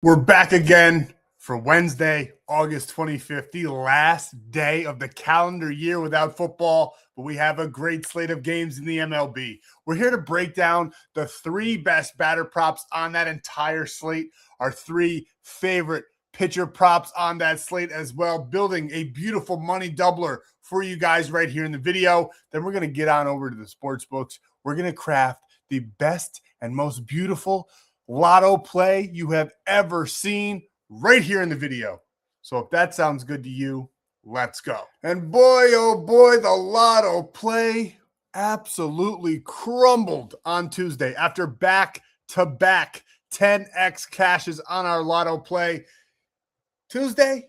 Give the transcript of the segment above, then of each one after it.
We're back again for Wednesday, August 25th, the last day of the calendar year without football, but we have a great slate of games in the MLB. We're here to break down the three best batter props on that entire slate, our three favorite pitcher props on that slate as well, building a beautiful money doubler for you guys right here in the video. Then we're going to get on over to the sports books. We're going to craft the best and most beautiful Lotto play you have ever seen right here in the video. So if that sounds good to you, let's go. And boy, oh boy, the Lotto play absolutely crumbled on Tuesday after back-to-back 10x cashes on our Lotto play. Tuesday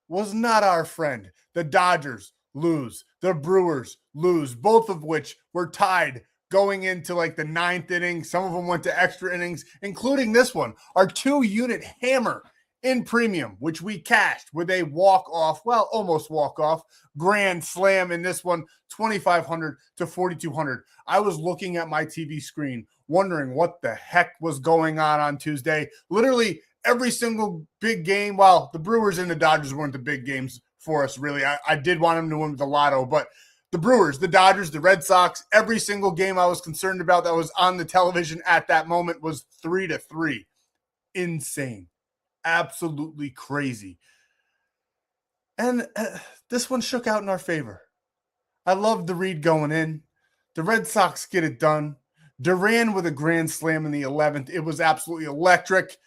was not our friend. The Dodgers lose. The Brewers lose, both of which were tied going into like the ninth inning. Some of them went to extra innings, including this one, our 2-unit hammer in premium, which we cashed with a walk-off, well, almost walk-off, grand slam in this one, 2,500 to 4,200. I was looking at my TV screen, wondering what the heck was going on Tuesday. Literally every single big game, well, the Brewers and the Dodgers weren't the big games for us, really. I did want them to win with the Lotto, but the Brewers, the Dodgers, the Red Sox, every single game I was concerned about that was on the television at that moment was 3-3. Insane. Absolutely crazy. And this one shook out in our favor. I loved the read going in. The Red Sox get it done. Duran with a grand slam in the 11th. It was absolutely electric.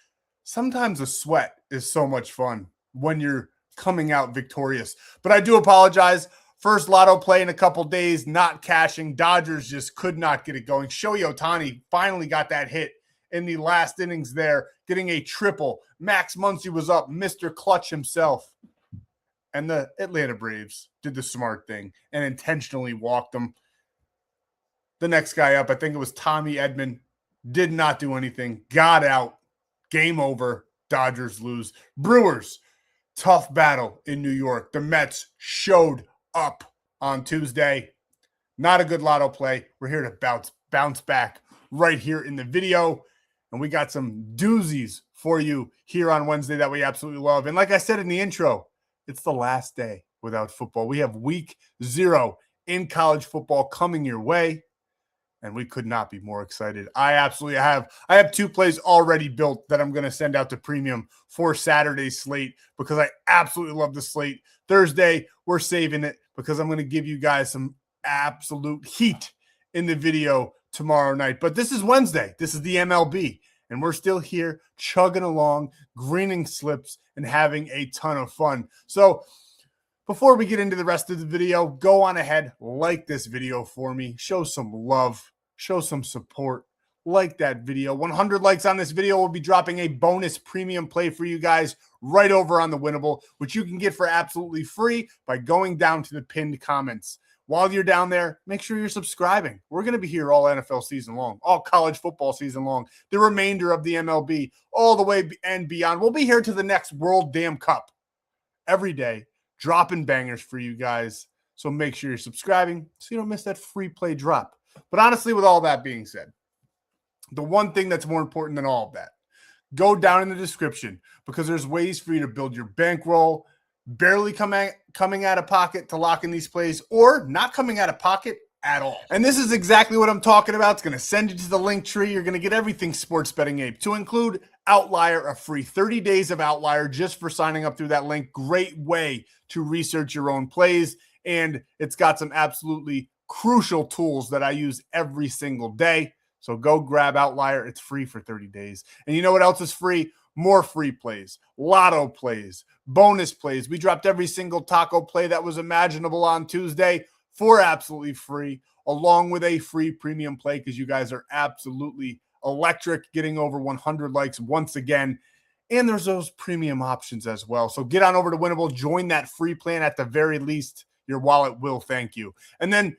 Sometimes a sweat is so much fun when you're coming out victorious. But I do apologize. First Lotto play in a couple days, not cashing. Dodgers just could not get it going. Shohei Ohtani finally got that hit in the last innings there, getting a triple. Max Muncy was up, Mr. Clutch himself. And the Atlanta Braves did the smart thing and intentionally walked them. The next guy up, I think it was Tommy Edman, did not do anything, got out, game over, Dodgers lose. Brewers, tough battle in New York. The Mets showed up on Tuesday. Not a good Lotto play. We're here to bounce back right here in the video. And we got some doozies for you here on Wednesday that we absolutely love. And like I said in the intro, it's the last day without football. We have week 0 in college football coming your way. And we could not be more excited. I have 2 plays already built that I'm going to send out to premium for Saturday's slate because I absolutely love the slate. Thursday, we're saving it because I'm going to give you guys some absolute heat in the video tomorrow night. But this is Wednesday. This is the MLB. And we're still here chugging along, greening slips, and having a ton of fun. So before we get into the rest of the video, go on ahead, like this video for me, show some love, show some support, like that video. 100 likes on this video, will be dropping a bonus premium play for you guys right over on the Winible, which you can get for absolutely free by going down to the pinned comments. While you're down there, make sure you're subscribing. We're going to be here all NFL season long, all college football season long, the remainder of the MLB, all the way and beyond. We'll be here to the next World Damn Cup every day, dropping bangers for you guys. So make sure you're subscribing so you don't miss that free play drop. But honestly, with all that being said, the one thing that's more important than all of that, go down in the description because there's ways for you to build your bankroll, barely coming out of pocket to lock in these plays, or not coming out of pocket at all. And this is exactly what I'm talking about. It's going to send you to the link tree. You're going to get everything Sports Betting Ape, to include Outlier, a free 30 days of Outlier just for signing up through that link. Great way to research your own plays. And it's got some absolutely crucial tools that I use every single day. So go grab Outlier. It's free for 30 days. And you know what else is free? More free plays, Lotto plays, bonus plays. We dropped every single taco play that was imaginable on Tuesday for absolutely free, along with a free premium play because you guys are absolutely electric, getting over 100 likes once again. And there's those premium options as well. So get on over to Winible, join that free plan. At the very least, your wallet will thank you. And then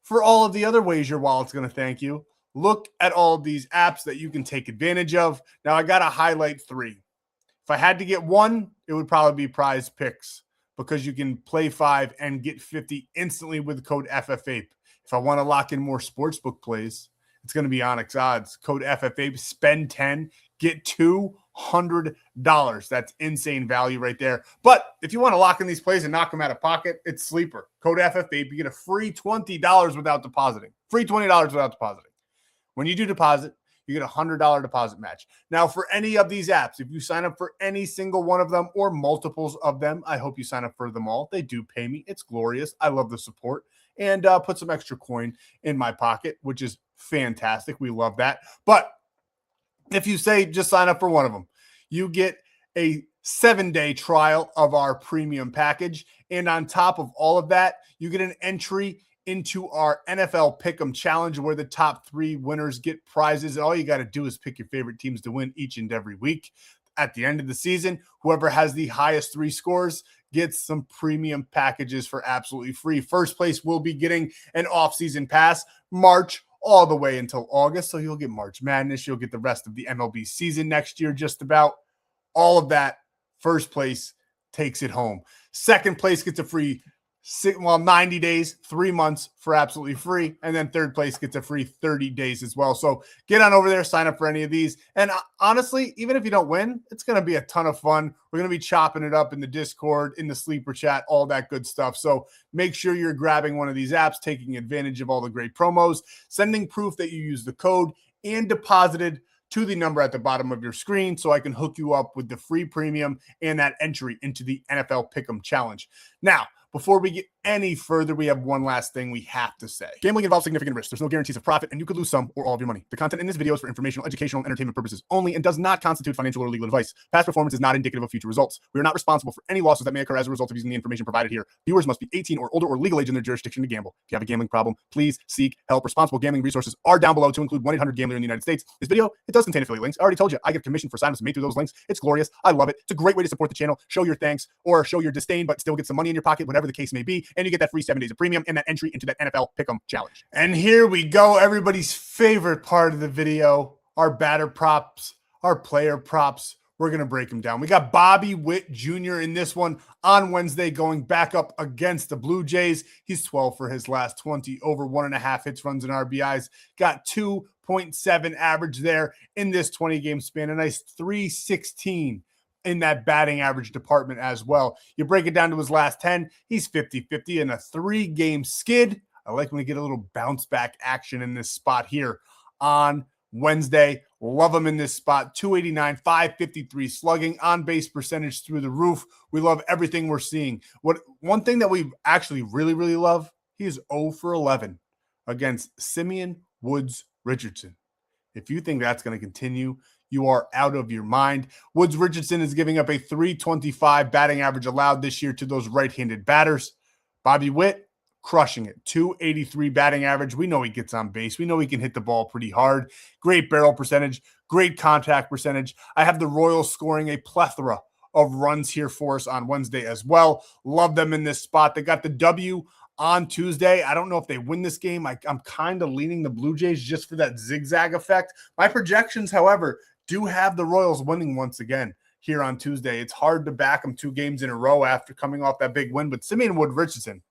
for all of the other ways your wallet's going to thank you, look at all of these apps that you can take advantage of. Now, I got to highlight 3. If I had to get one, it would probably be Prizepicks because you can play 5 and get 50 instantly with the code FFAPE. If I want to lock in more sportsbook plays, It's going to be ONYX odds. Code FFAPE, spend 10, get $200. That's insane value right there. But if you want to lock in these plays and knock them out of pocket, it's Sleeper. Code FFAPE, you get a free $20 without depositing. Free $20 without depositing. When you do deposit, you get a $100 deposit match. Now, for any of these apps, if you sign up for any single one of them or multiples of them, I hope you sign up for them all. They do pay me. It's glorious. I love the support. And put some extra coin in my pocket, which is fantastic. We love that. But if you say just sign up for one of them, you get a 7-day trial of our premium package. And on top of all of that, you get an entry into our NFL Pick'em Challenge where the top 3 winners get prizes. And all you got to do is pick your favorite teams to win each and every week. At the end of the season, whoever has the highest 3 scores gets some premium packages for absolutely free. First place will be getting an off-season pass March all the way until August. So you'll get March Madness. You'll get the rest of the MLB season next year, just about. All of that. First place takes it home. Second place gets a free 90 days, 3 months for absolutely free. And then third place gets a free 30 days as well. So get on over there, sign up for any of these. And honestly, even if you don't win, it's going to be a ton of fun. We're going to be chopping it up in the Discord, in the sleeper chat, all that good stuff. So make sure you're grabbing one of these apps, taking advantage of all the great promos, sending proof that you use the code and deposited to the number at the bottom of your screen so I can hook you up with the free premium and that entry into the NFL Pick'em Challenge. Now, before we get any further, we have one last thing we have to say. Gambling involves significant risk. There's no guarantees of profit, and you could lose some or all of your money. The content in this video is for informational, educational, and entertainment purposes only and does not constitute financial or legal advice. Past performance is not indicative of future results. We are not responsible for any losses that may occur as a result of using the information provided here. Viewers must be 18 or older or legal age in their jurisdiction to gamble. If you have a gambling problem, please seek help. Responsible gambling resources are down below, to include 1-800-GAMBLER in the United States. This video, it does contain affiliate links. I already told you, I get commission for signups made through those links. It's glorious. I love it. It's a great way to support the channel, show your thanks, or show your disdain, but still get some money in your pocket, whatever the case may be. And you get that free 7 days of premium and that entry into that NFL Pick'em Challenge. And here we go, everybody's favorite part of the video, our batter props, our player props. We're going to break them down. We got Bobby Witt Jr. in this one on Wednesday going back up against the Blue Jays. He's 12 for his last 20, over 1.5 hits, runs, and RBIs. Got 2.7 average there in this 20-game span. A nice 316 in that batting average department as well. You break it down to his last 10, he's 50-50 in a 3-game skid. I like when we get a little bounce back action in this spot here on Wednesday. Love him in this spot. 289, 553 slugging, on base percentage through the roof. We love everything we're seeing. One thing that we actually really love, he is 0 for 11 against Simeon Woods Richardson. If you think that's going to continue, you are out of your mind. Woods Richardson is giving up a 325 batting average allowed this year to those right-handed batters. Bobby Witt, crushing it. 283 batting average. We know he gets on base. We know he can hit the ball pretty hard. Great barrel percentage. Great contact percentage. I have the Royals scoring a plethora of runs here for us on Wednesday as well. Love them in this spot. They got the W on Tuesday. I don't know if they win this game. I'm kind of leaning the Blue Jays just for that zigzag effect. My projections, however, do have the Royals winning once again here on Tuesday. It's hard to back them 2 games in a row after coming off that big win, but Simeon Wood Richardson,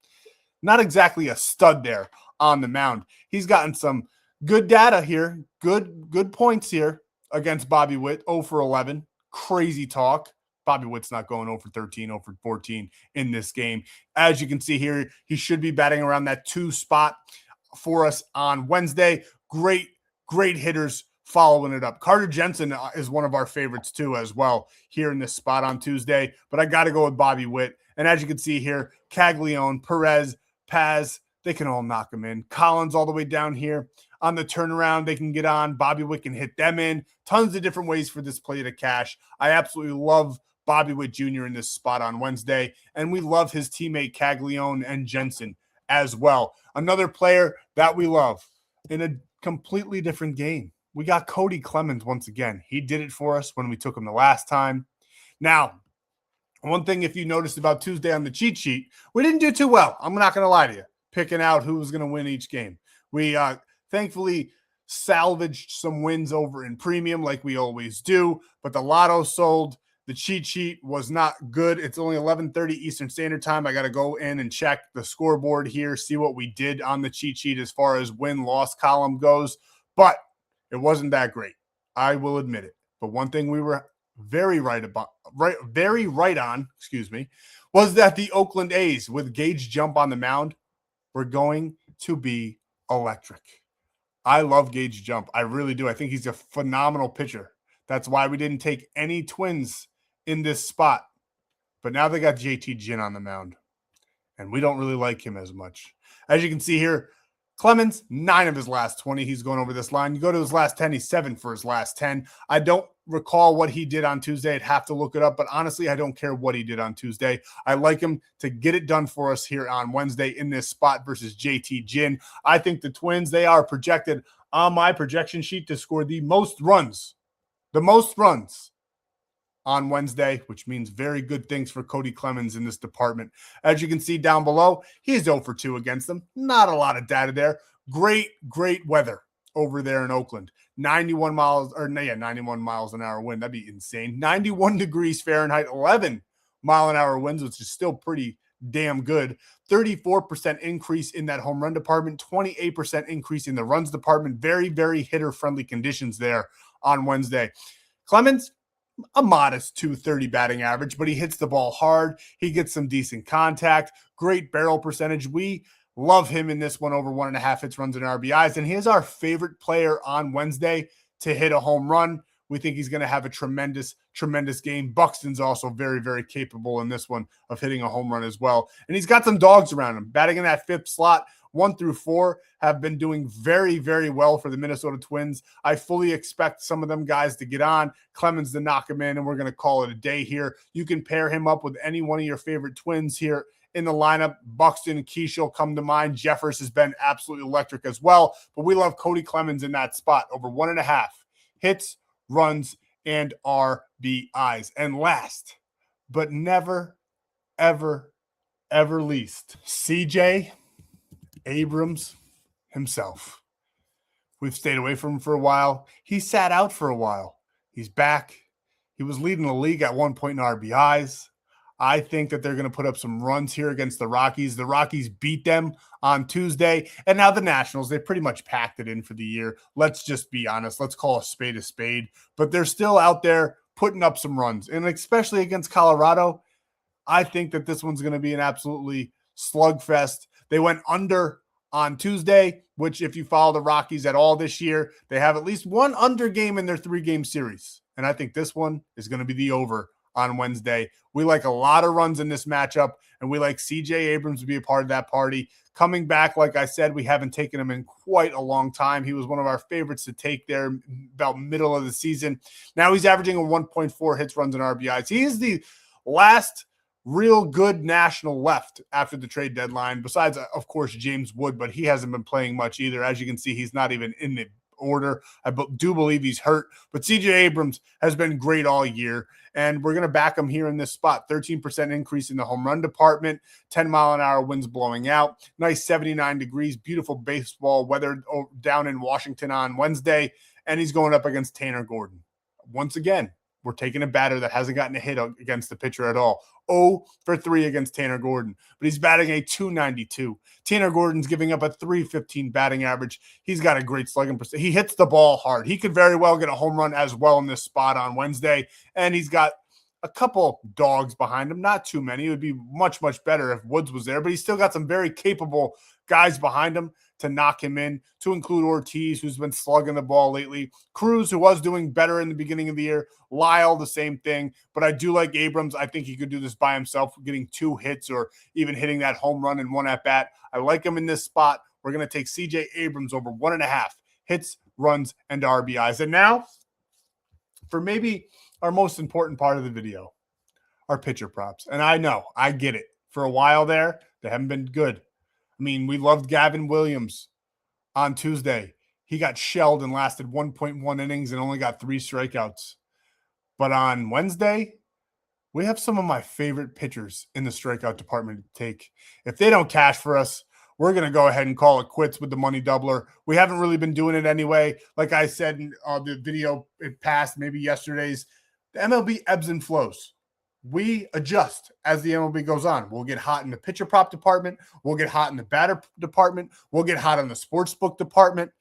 not exactly a stud there on the mound. He's gotten some good data here, good points here against Bobby Witt, 0 for 11. Crazy talk. Bobby Witt's not going 0 for 13, 0 for 14 in this game. As you can see here, he should be batting around that 2 spot for us on Wednesday. Great hitters following it up. Carter Jensen is one of our favorites too as well here in this spot on Tuesday, but I got to go with Bobby Witt. And as you can see here, Caglione, Perez, Paz, they can all knock him in. Collins all the way down here on the turnaround, they can get on. Bobby Witt can hit them in. Tons of different ways for this play to cash. I absolutely love Bobby Witt Jr. in this spot on Wednesday, and we love his teammate Caglione and Jensen as well. Another player that we love in a completely different game. We got Cody Clemens once again. He did it for us when we took him the last time. Now, one thing if you noticed about Tuesday on the cheat sheet, we didn't do too well. I'm not going to lie to you, picking out who was going to win each game. We thankfully salvaged some wins over in premium like we always do, but the Lotto sold. The cheat sheet was not good. It's only 11:30 Eastern Standard Time. I got to go in and check the scoreboard here, see what we did on the cheat sheet as far as win-loss column goes. but it wasn't that great. I will admit it. But one thing we were very right on, was that the Oakland A's with Gage Jump on the mound were going to be electric. I love Gage Jump. I really do. I think he's a phenomenal pitcher. That's why we didn't take any Twins in this spot. But now they got JT Ginn on the mound, and we don't really like him as much. As you can see here, Clemens, 9 of his last 20. He's going over this line. You go to his last 10, he's 7 for his last 10. I don't recall what he did on Tuesday. I'd have to look it up, but honestly, I don't care what he did on Tuesday. I like him to get it done for us here on Wednesday in this spot versus JT Ginn. I think the Twins, they are projected on my projection sheet to score the most runs on Wednesday, which means very good things for Cody Clemens in this department. As you can see down below, he's 0 for 2 against them. Not a lot of data there. Great weather over there in Oakland. 91 miles an hour wind. That'd be insane. 91 degrees Fahrenheit, 11 mile an hour winds, which is still pretty damn good. 34% increase in that home run department, 28% increase in the runs department. Very, very hitter-friendly conditions there on Wednesday. Clemens, a modest 230 batting average, but he hits the ball hard. He gets some decent contact, great barrel percentage. We love him in this one, over 1.5 hits, runs, and RBIs. And he is our favorite player on Wednesday to hit a home run. We think he's going to have a tremendous game. Buxton's also very, very capable in this one of hitting a home run as well. And he's got some dogs around him. Batting in that 5th slot, 1 through 4 have been doing very, very well for the Minnesota Twins. I fully expect some of them guys to get on. Clemens to knock him in, and we're going to call it a day here. You can pair him up with any one of your favorite Twins here in the lineup. Buxton and Keishel come to mind. Jeffers has been absolutely electric as well. But we love Cody Clemens in that spot, over 1.5 hits, runs, and RBIs. And last, but never, ever, ever least, CJ Abrams himself. We've stayed away from him for a while. He sat out for a while. He's back. He was leading the league at one point in RBIs. I think that they're going to put up some runs here against the Rockies. The Rockies beat them on Tuesday. And now the Nationals, they pretty much packed it in for the year. Let's just be honest. Let's call a spade a spade. But they're still out there putting up some runs. And especially against Colorado, I think that this one's going to be an absolutely slugfest. They went under on Tuesday, which if you follow the Rockies at all this year, they have at least one under game in their 3-game series. And I think this one is going to be the over on Wednesday. We like a lot of runs in this matchup, and we like CJ Abrams to be a part of that party. Coming back, like I said, we haven't taken him in quite a long time. He was one of our favorites to take there about middle of the season. Now he's averaging a 1.4 hits, runs, and RBIs. He is the last real good national left after the trade deadline, besides, of course, James Wood, but he hasn't been playing much either. As you can see, he's not even in the order. I do believe he's hurt, but CJ Abrams has been great all year, and we're going to back him here in this spot. 13% increase in the home run department, 10-mile-an-hour winds blowing out, nice 79 degrees, beautiful baseball weather down in Washington on Wednesday, and he's going up against Tanner Gordon. Once again, we're taking a batter that hasn't gotten a hit against the pitcher at all. 0 for 3 against Tanner Gordon, but he's batting a .292. Tanner Gordon's giving up a .315 batting average. He's got a great slugging percentage. He hits the ball hard. He could very well get a home run as well in this spot on Wednesday, and he's got a couple dogs behind him, not too many. It would be much, much better if Woods was there, but he's still got some very capable guys behind him to knock him in, to include Ortiz, who's been slugging the ball lately, Cruz, who was doing better in the beginning of the year, Lyle, the same thing. But I do like Abrams. I think he could do this by himself, getting 2 hits or even hitting that home run in 1 at-bat. I like him in this spot. We're going to take CJ Abrams over 1.5 hits, runs, and RBIs. And now, for maybe our most important part of the video, our pitcher props. And I know, I get it. For a while there, they haven't been good. I mean, we loved Gavin Williams on Tuesday. He got shelled and lasted 1.1 innings and only got 3 strikeouts. But on Wednesday, we have some of my favorite pitchers in the strikeout department to take. If they don't cash for us, we're going to go ahead and call it quits with the money doubler. We haven't really been doing it anyway. Like I said in the video it passed, maybe yesterday's, the MLB ebbs and flows. We adjust as the MLB goes on. We'll get hot in the pitcher prop department. We'll get hot in the batter department. We'll get hot in the sports book department.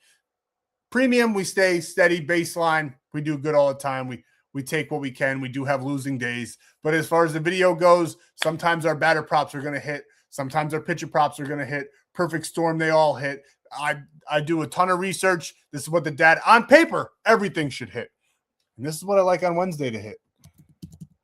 Premium, we stay steady baseline. We do good all the time. We take what we can. We do have losing days. But as far as the video goes, sometimes our batter props are going to hit. Sometimes our pitcher props are going to hit. Perfect storm, they all hit. I do a ton of research. This is what the data, on paper, everything should hit. And this is what I like on Wednesday to hit.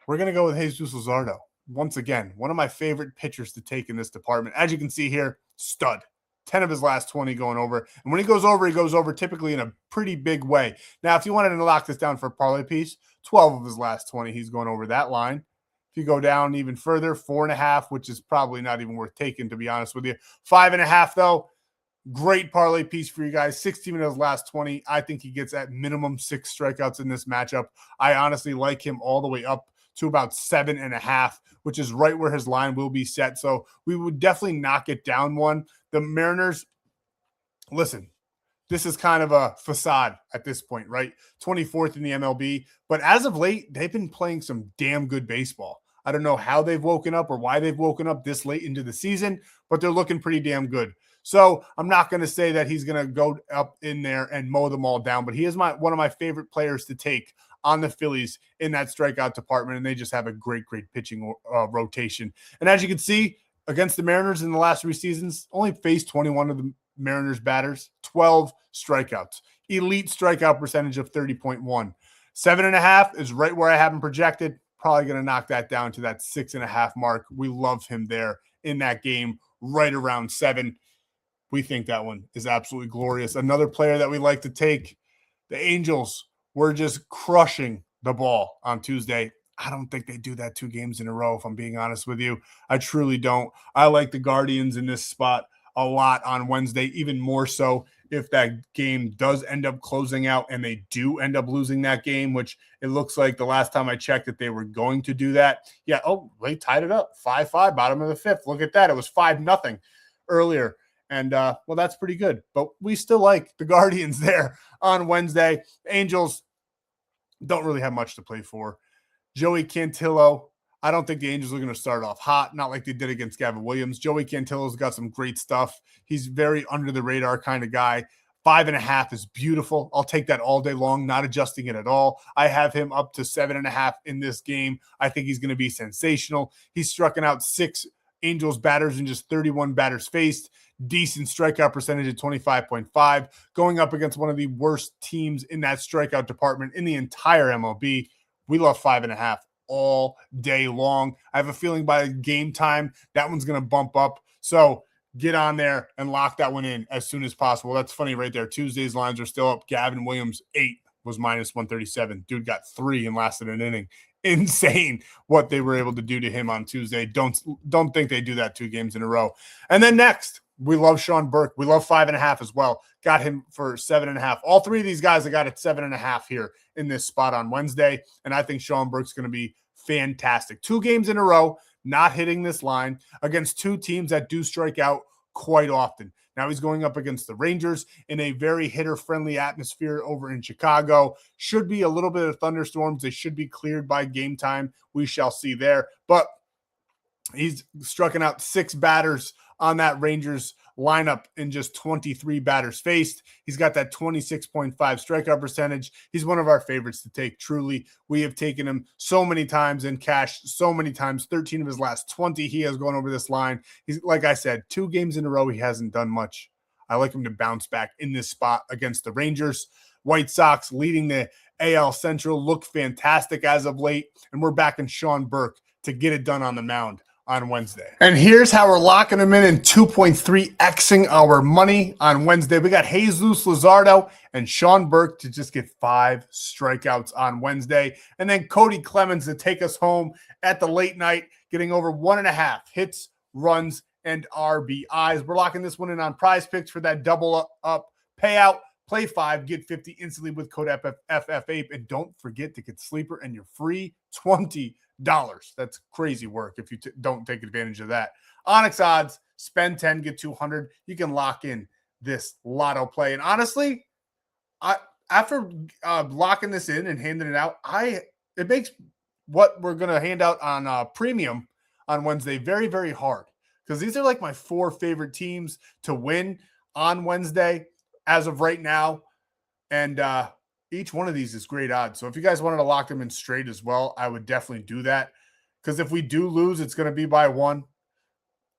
We're going to go with Jesus Luzardo. Once again, one of my favorite pitchers to take in this department. As you can see here, stud. 10 of his last 20 going over. And when he goes over typically in a pretty big way. Now, if you wanted to lock this down for a parlay piece, 12 of his last 20, he's going over that line. If you go down even further, 4.5, which is probably not even worth taking, to be honest with you. 5.5, though, great parlay piece for you guys. 16 of his last 20. I think he gets at minimum 6 strikeouts in this matchup. I honestly like him all the way up to about 7.5, which is right where his line will be set. So we would definitely knock it down one. The Mariners, listen, this is kind of a facade at this point, right? 24th in the MLB. But as of late, they've been playing some damn good baseball. I don't know how they've woken up or why they've woken up this late into the season, but they're looking pretty damn good. So I'm not going to say that he's going to go up in there and mow them all down, but he is one of my favorite players to take on the Phillies in that strikeout department, and they just have a great pitching rotation. And as you can see, against the Mariners in the last 3 seasons, only faced 21 of the Mariners batters, 12 strikeouts. Elite strikeout percentage of 30.1. 7.5 is right where I have him projected. Probably going to knock that down to that 6.5 mark. We love him there in that game, right around 7. We think that one is absolutely glorious. Another player that we like to take, the Angels, were just crushing the ball on Tuesday. I don't think they do that 2 games in a row, if I'm being honest with you. I truly don't. I like the Guardians in this spot a lot on Wednesday, even more so if that game does end up closing out and they do end up losing that game, which it looks like the last time I checked that they were going to do that. Yeah, they tied it up, 5-5, bottom of the 5th. Look at that. It was 5-0 earlier. And, well, that's pretty good. But we still like the Guardians there on Wednesday. Angels don't really have much to play for. Joey Cantillo, I don't think the Angels are going to start off hot, not like they did against Gavin Williams. Joey Cantillo's got some great stuff. He's very under-the-radar kind of guy. 5.5 is beautiful. I'll take that all day long, not adjusting it at all. I have him up to 7.5 in this game. I think he's going to be sensational. He's striking out 6 Angels batters and just 31 batters faced. Decent strikeout percentage at 25.5, going up against one of the worst teams in that strikeout department in the entire MLB. We love 5.5 all day long. I have a feeling by game time, that one's going to bump up. So get on there and lock that one in as soon as possible. That's funny right there. Tuesday's lines are still up. Gavin Williams, 8 was minus 137. Dude got 3 and lasted an inning. Insane what they were able to do to him on Tuesday. Don't think they do that 2 games in a row. And then next, we love Sean Burke. We love 5.5 as well. Got him for 7.5. All 3 of these guys I got at 7.5 here in this spot on Wednesday. And I think Sean Burke's going to be fantastic. 2 games in a row, not hitting this line against 2 teams that do strike out quite often. Now he's going up against the Rangers in a very hitter-friendly atmosphere over in Chicago. Should be a little bit of thunderstorms. They should be cleared by game time. We shall see there. But he's striking out 6 batters on that Rangers lineup in just 23 batters faced. He's got that 26.5 strikeout percentage. He's one of our favorites to take, truly. We have taken him so many times and cashed so many times. 13 of his last 20, he has gone over this line. He's, like I said, 2 games in a row, he hasn't done much. I like him to bounce back in this spot against the Rangers. White Sox leading the AL Central look fantastic as of late, and we're backing Sean Burke to get it done on the mound on Wednesday. And here's how we're locking him in 2.3xing our money on Wednesday. We got Jesus Luzardo and Sean Burke to just get 5 strikeouts on Wednesday. And then Cody Clemens to take us home at the late night, getting over 1.5 hits, runs, and RBIs. We're locking this one in on Prizepicks for that double up payout. Play 5, get 50 instantly with code FFAPE. And don't forget to get Sleeper and your free $20. That's crazy work if you don't take advantage of that. ONYX odds, spend 10, get 200. You can lock in this Lotto play. And honestly, after locking this in and handing it out, it makes what we're going to hand out on premium on Wednesday very, very hard, because these are like my 4 favorite teams to win on Wednesday as of right now. And each one of these is great odds. So if you guys wanted to lock them in straight as well, I would definitely do that. Because if we do lose, it's going to be by one.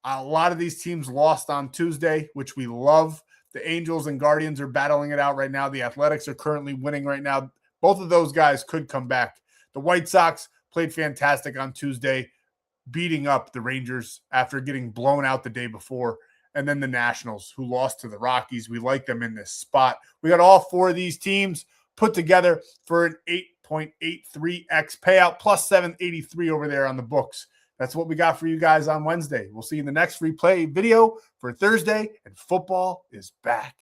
A lot of these teams lost on Tuesday, which we love. The Angels and Guardians are battling it out right now. The Athletics are currently winning right now. Both of those guys could come back. The White Sox played fantastic on Tuesday, beating up the Rangers after getting blown out the day before. And then the Nationals, who lost to the Rockies. We like them in this spot. We got all four of these teams put together for an 8.83x payout, plus 783 over there on the books. That's what we got for you guys on Wednesday. We'll see you in the next free play video for Thursday, and football is back.